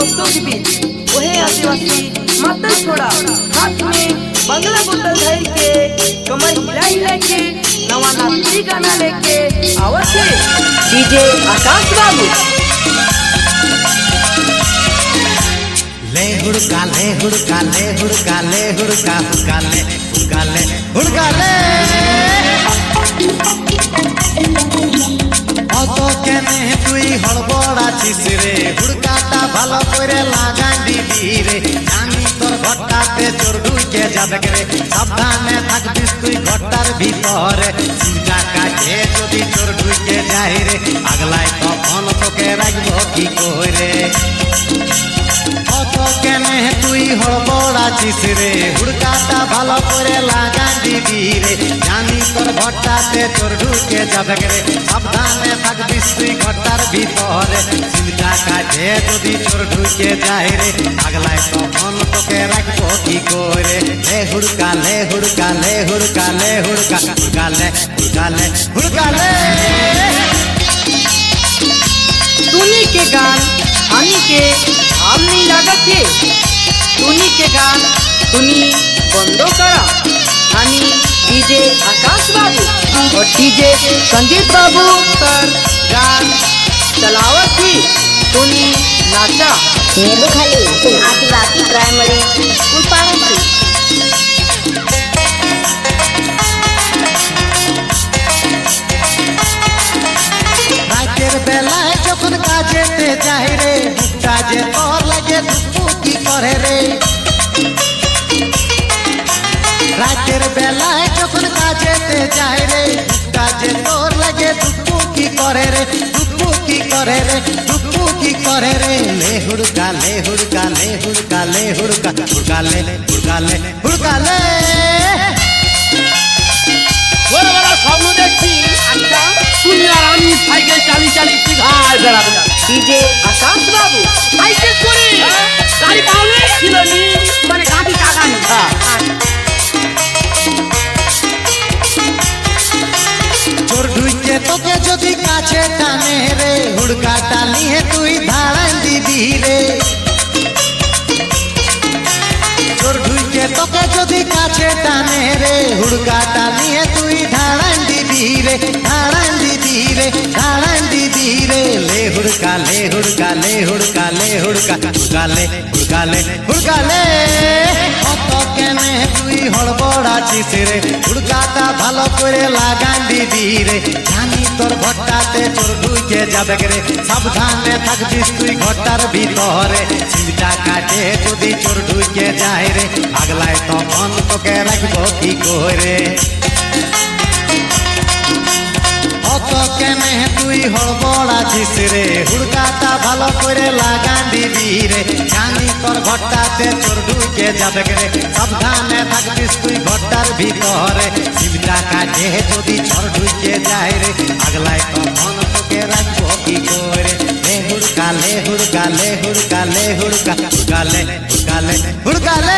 दोस्तों के बीच वही आदिवासी माता छोड़ा हाथ में बंगला बोतल धर के कमर हिला हिला के नवा नाची गाना लेके आवत है डीजे आकाश बाबू। ले हुड़का ले हुड़का ले हुड़का ले हुड़का हुड़का ले हुड़का ले हुड़का ले অত কেনে তুই হড়বড় আছিস রে হুড়কাটা ভালো করে লাগাই দিবি রে জানি তোর ঘরটাতে চোর ঢুকে যাবে রে সাবধানে থাকবিস তুই ঘরটার ভিতরে চিন্তা কাটে যদি চোর ঢুকে যায় রে আগলাই তখন তোকে রাখবো কি করে। অত কেনে তুই হড়বড় আছিস রে হুড়কাটা ভালো করে লাগাই দিবি রে জানি তোর ঘরটাতে চোর ঢুকে যাবে রে সাবধানে থাকবিস তুই ঘরটার ভিতরে চিন্তা কাটে যদি চোর ঢুকে যায় রে আগলাই তখন তোকে রাখবো কি করে। লে হুড়কা লে হুড়কা লে হুড়কা লে হুড়কা হুড়কা লে হুড়কা লে হুড়কা লে। टूनी के गान आनी के आम नहीं लागत है टूनी के गान टूनी बंदो करा आनी डीजे आकाश बाबू और डीजे संदीप बाबू पर गान चलावत थी टूनी नाचा नेलू खाली आदिवासी प्राइमरी स्कूल पाड़न थी। রাতের বেলায় যখন কাজেতে যাই রে কাজে তোর লাগে ধুপুকি করে রে রাতের বেলায় যখন কাজেতে যাই রে কাজে তোর লাগে ধুপুকি করে রে ধুপুকি করে রে ধুপুকি করে রে। লে হুড়কা লে হুড়কা লে হুড়কা লে হুড়কা হুড়কা লে হুড়কা লে হুড়কা লে। বড় বড় স্বপ্ন দেখছি আচ্ছা তুমি আর আমি সাইকেল চালি চালি শিখায় বেড়াবো डीजे आकाश बाबू সাইকেল করে গাড়ি পাওয়া ছিল নি মানে গাড়ি টাকা নি চোর ঢুকে তোকে যদি কাছে টানে রে হুড়কাটা নিয়ে তুই ধাড়াই দিবি রে চোর ঢুকে তোকে যদি কাছে টানে রে হুড়কাটা নিয়ে তুই ধাড়াই দিবি রে ধাড়াই দিবি রে ধাড়াই দিবি রে। লে হুড়কা লে হুড়কা লে হুড়কা লে হুড়কা হুড়কা লে হুড়কা লে হুড়কা লে। অত কেনে তুই হড়বড় আছিস রে হুড়কাটা ভালো করে লাগাই দিবি রে জানি তোর ঘরটাতে চোর ঢুকে যাবে রে সাবধানে থাকবিস তুই ঘরটার ভিতরে চিন্তা কাটে যদি চোর ঢুকে যায় রে আগলাই তখন তোকে রাখবো কি করে। অত কেনে তুই হড়বড় আছিস রে হুড়কাটা ভালো করে লাগাই দিবি রে জানি তোর ঘরটাতে চোর ঢুকে যাবে রে সাবধানে থাকবিস তুই ঘরটার ভিতরে চিন্তা কাটে যদি চোর ঢুকে যায় রে আগলাই তখন তোকে রাখবো কি করে। লে হুড়কা লে হুড়কা লে হুড়কা লে হুড়কা হুড়কা লে হুড়কা লে হুড়কা লে।